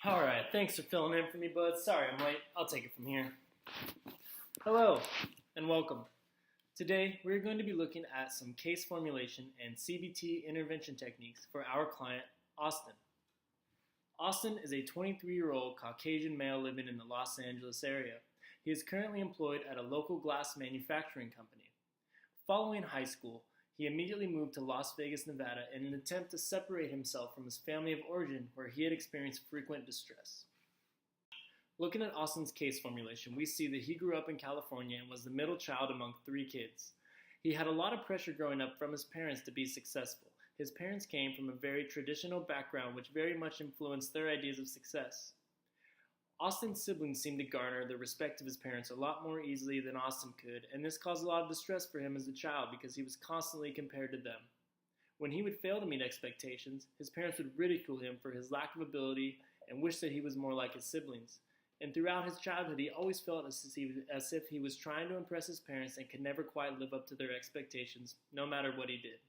Alright, thanks for filling in for me, bud. Sorry I'm late. I'll take it from here. Hello, and welcome. Today, we're going to be looking at some case formulation and CBT intervention techniques for our client, Austin. Austin is a 23-year-old Caucasian male living in the Los Angeles area. He is currently employed at a local glass manufacturing company. Following high school, he immediately moved to Las Vegas, Nevada in an attempt to separate himself from his family of origin where he had experienced frequent distress. Looking at Austin's case formulation, we see that he grew up in California and was the middle child among 3 kids. He had a lot of pressure growing up from his parents to be successful. His parents came from a very traditional background which very much influenced their ideas of success. Austin's siblings seemed to garner the respect of his parents a lot more easily than Austin could, and this caused a lot of distress for him as a child because he was constantly compared to them. When he would fail to meet expectations, his parents would ridicule him for his lack of ability and wish that he was more like his siblings. And throughout his childhood, he always felt as if he was trying to impress his parents and could never quite live up to their expectations, no matter what he did.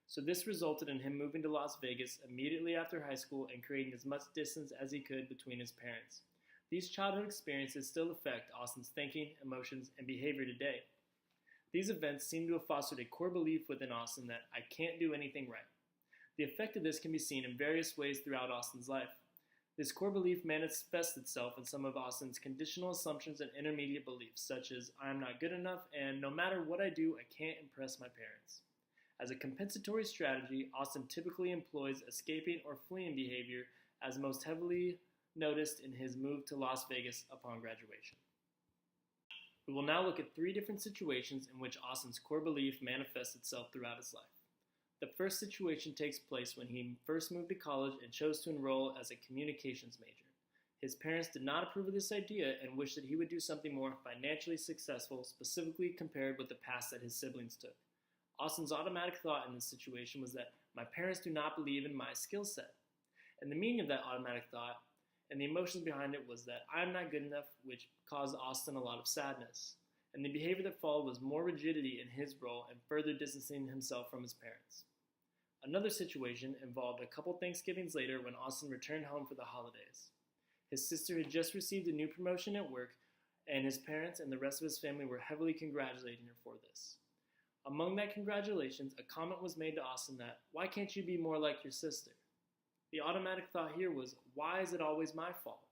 So this resulted in him moving to Las Vegas immediately after high school and creating as much distance as he could between his parents. These childhood experiences still affect Austin's thinking, emotions, and behavior today. These events seem to have fostered a core belief within Austin that I can't do anything right. The effect of this can be seen in various ways throughout Austin's life. This core belief manifests itself in some of Austin's conditional assumptions and intermediate beliefs, such as I am not good enough and no matter what I do, I can't impress my parents. As a compensatory strategy, Austin typically employs escaping or fleeing behavior as most heavily noticed in his move to Las Vegas upon graduation. We will now look at 3 different situations in which Austin's core belief manifests itself throughout his life. The first situation takes place when he first moved to college and chose to enroll as a communications major. His parents did not approve of this idea and wished that he would do something more financially successful, specifically compared with the path that his siblings took. Austin's automatic thought in this situation was that my parents do not believe in my skill set. And the meaning of that automatic thought and the emotions behind it was that I'm not good enough, which caused Austin a lot of sadness. And the behavior that followed was more rigidity in his role and further distancing himself from his parents. Another situation involved a couple Thanksgivings later when Austin returned home for the holidays. His sister had just received a new promotion at work, and his parents and the rest of his family were heavily congratulating her for this. Among that congratulations, a comment was made to Austin that, why can't you be more like your sister? The automatic thought here was, why is it always my fault?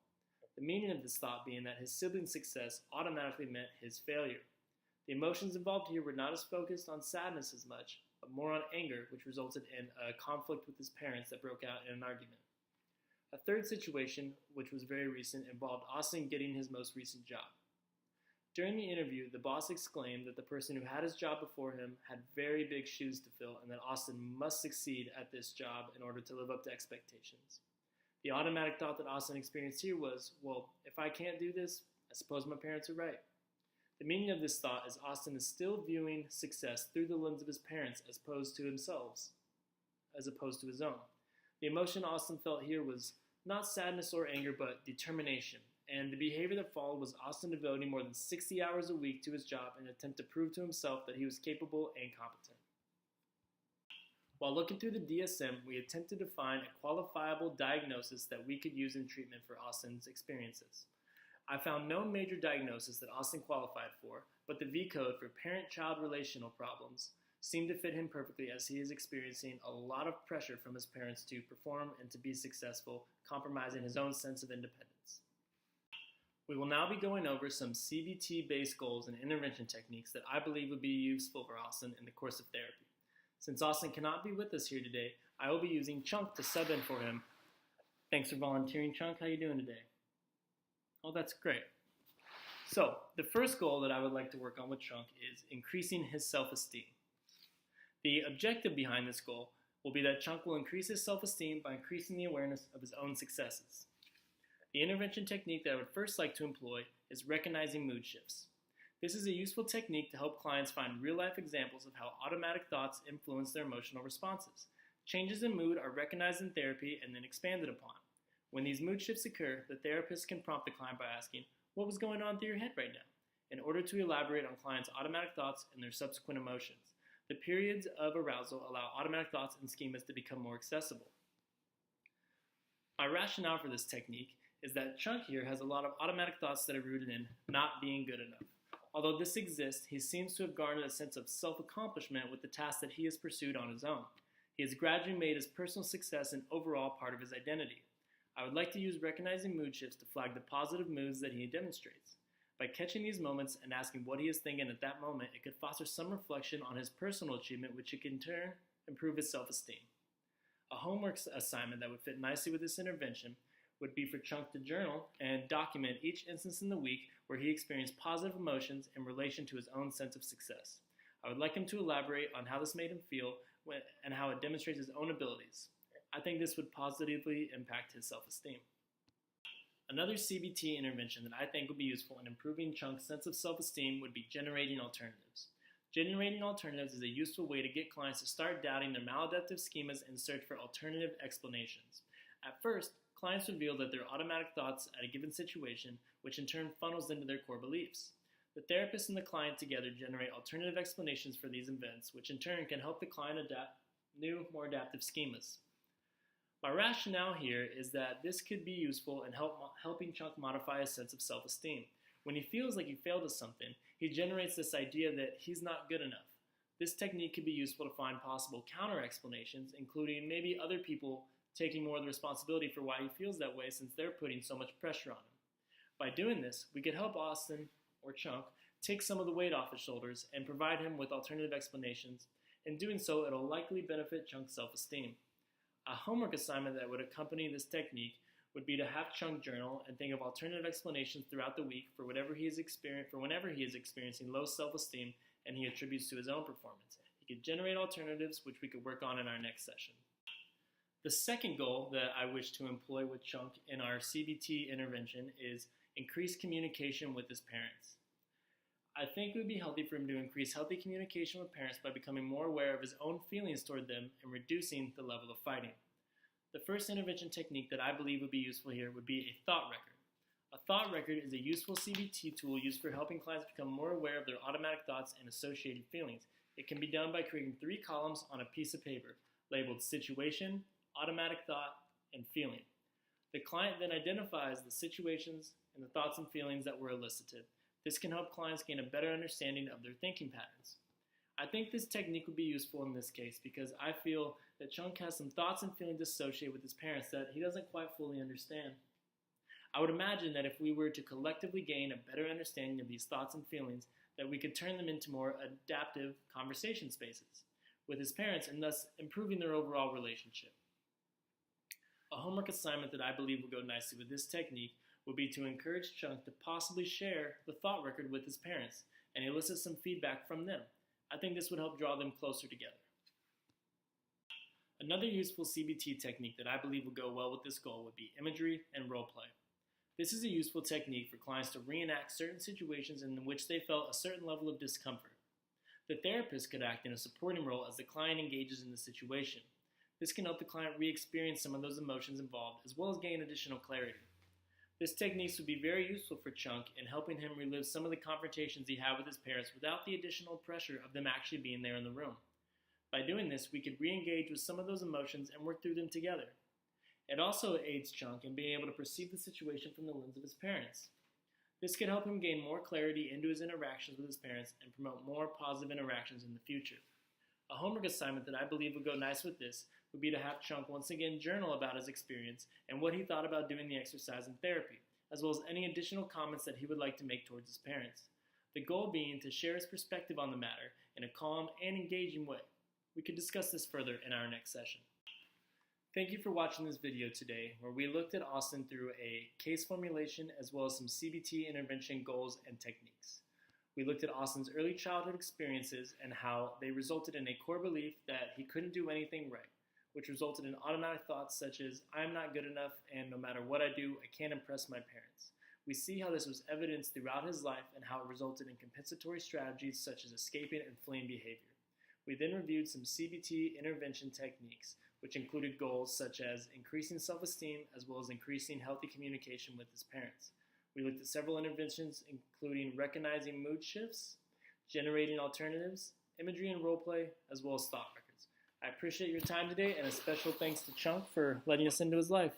The meaning of this thought being that his sibling's success automatically meant his failure. The emotions involved here were not as focused on sadness as much, but more on anger, which resulted in a conflict with his parents that broke out in an argument. A third situation, which was very recent, involved Austin getting his most recent job. During the interview, the boss exclaimed that the person who had his job before him had very big shoes to fill and that Austin must succeed at this job in order to live up to expectations. The automatic thought that Austin experienced here was, well, if I can't do this, I suppose my parents are right. The meaning of this thought is Austin is still viewing success through the lens of his parents as opposed to his own. The emotion Austin felt here was not sadness or anger, but determination. And the behavior that followed was Austin devoting more than 60 hours a week to his job in an attempt to prove to himself that he was capable and competent. While looking through the DSM, we attempted to find a qualifiable diagnosis that we could use in treatment for Austin's experiences. I found no major diagnosis that Austin qualified for, but the V code for parent-child relational problems seemed to fit him perfectly as he is experiencing a lot of pressure from his parents to perform and to be successful, compromising his own sense of independence. We will now be going over some CBT-based goals and intervention techniques that I believe would be useful for Austin in the course of therapy. Since Austin cannot be with us here today, I will be using Chunk to sub in for him. Thanks for volunteering, Chunk. How you doing today? Oh, that's great. So, the first goal that I would like to work on with Chunk is increasing his self-esteem. The objective behind this goal will be that Chunk will increase his self-esteem by increasing the awareness of his own successes. The intervention technique that I would first like to employ is recognizing mood shifts. This is a useful technique to help clients find real-life examples of how automatic thoughts influence their emotional responses. Changes in mood are recognized in therapy and then expanded upon. When these mood shifts occur, the therapist can prompt the client by asking, what was going on through your head right now? In order to elaborate on clients' automatic thoughts and their subsequent emotions. The periods of arousal allow automatic thoughts and schemas to become more accessible. My rationale for this technique is that Chunk here has a lot of automatic thoughts that are rooted in not being good enough. Although this exists, he seems to have garnered a sense of self-accomplishment with the tasks that he has pursued on his own. He has gradually made his personal success an overall part of his identity. I would like to use recognizing mood shifts to flag the positive moods that he demonstrates. By catching these moments and asking what he is thinking at that moment, it could foster some reflection on his personal achievement, which could in turn improve his self-esteem. A homework assignment that would fit nicely with this intervention would be for Chunk to journal and document each instance in the week where he experienced positive emotions in relation to his own sense of success. I would like him to elaborate on how this made him feel and how it demonstrates his own abilities. I think this would positively impact his self-esteem. Another CBT intervention that I think would be useful in improving Chunk's sense of self-esteem would be generating alternatives. Generating alternatives is a useful way to get clients to start doubting their maladaptive schemas and search for alternative explanations. At first, clients reveal that their automatic thoughts at a given situation, which in turn funnels into their core beliefs. The therapist and the client together generate alternative explanations for these events, which in turn can help the client adapt new, more adaptive schemas. My rationale here is that this could be useful in helping Chunk modify his sense of self-esteem. When he feels like he failed at something, he generates this idea that he's not good enough. This technique could be useful to find possible counter-explanations, including maybe other people taking more of the responsibility for why he feels that way since they're putting so much pressure on him. By doing this, we could help Austin, or Chunk, take some of the weight off his shoulders and provide him with alternative explanations. In doing so, it'll likely benefit Chunk's self-esteem. A homework assignment that would accompany this technique would be to have Chunk journal and think of alternative explanations throughout the week for whenever he is experiencing low self-esteem and he attributes to his own performance. He could generate alternatives, which we could work on in our next session. The second goal that I wish to employ with Chunk in our CBT intervention is increase communication with his parents. I think it would be healthy for him to increase healthy communication with parents by becoming more aware of his own feelings toward them and reducing the level of fighting. The first intervention technique that I believe would be useful here would be a thought record. A thought record is a useful CBT tool used for helping clients become more aware of their automatic thoughts and associated feelings. It can be done by creating 3 columns on a piece of paper labeled situation, automatic thought, and feeling. The client then identifies the situations and the thoughts and feelings that were elicited. This can help clients gain a better understanding of their thinking patterns. I think this technique would be useful in this case because I feel that Chunk has some thoughts and feelings associated with his parents that he doesn't quite fully understand. I would imagine that if we were to collectively gain a better understanding of these thoughts and feelings, that we could turn them into more adaptive conversation spaces with his parents and thus improving their overall relationship. A homework assignment that I believe will go nicely with this technique would be to encourage Chunk to possibly share the thought record with his parents and elicit some feedback from them. I think this would help draw them closer together. Another useful CBT technique that I believe would go well with this goal would be imagery and role play. This is a useful technique for clients to reenact certain situations in which they felt a certain level of discomfort. The therapist could act in a supporting role as the client engages in the situation. This can help the client re-experience some of those emotions involved as well as gain additional clarity. This technique would be very useful for Chunk in helping him relive some of the confrontations he had with his parents without the additional pressure of them actually being there in the room. By doing this, we could re-engage with some of those emotions and work through them together. It also aids Chunk in being able to perceive the situation from the lens of his parents. This could help him gain more clarity into his interactions with his parents and promote more positive interactions in the future. A homework assignment that I believe would go nice with this would be to have Chunk once again journal about his experience and what he thought about doing the exercise in therapy, as well as any additional comments that he would like to make towards his parents. The goal being to share his perspective on the matter in a calm and engaging way. We could discuss this further in our next session. Thank you for watching this video today, where we looked at Austin through a case formulation as well as some CBT intervention goals and techniques. We looked at Austin's early childhood experiences and how they resulted in a core belief that he couldn't do anything right, which resulted in automatic thoughts such as, I'm not good enough and no matter what I do, I can't impress my parents. We see how this was evidenced throughout his life and how it resulted in compensatory strategies such as escaping and fleeing behavior. We then reviewed some CBT intervention techniques, which included goals such as increasing self-esteem as well as increasing healthy communication with his parents. We looked at several interventions, including recognizing mood shifts, generating alternatives, imagery and role play, as well as thought records. I appreciate your time today, and a special thanks to Chunk for letting us into his life.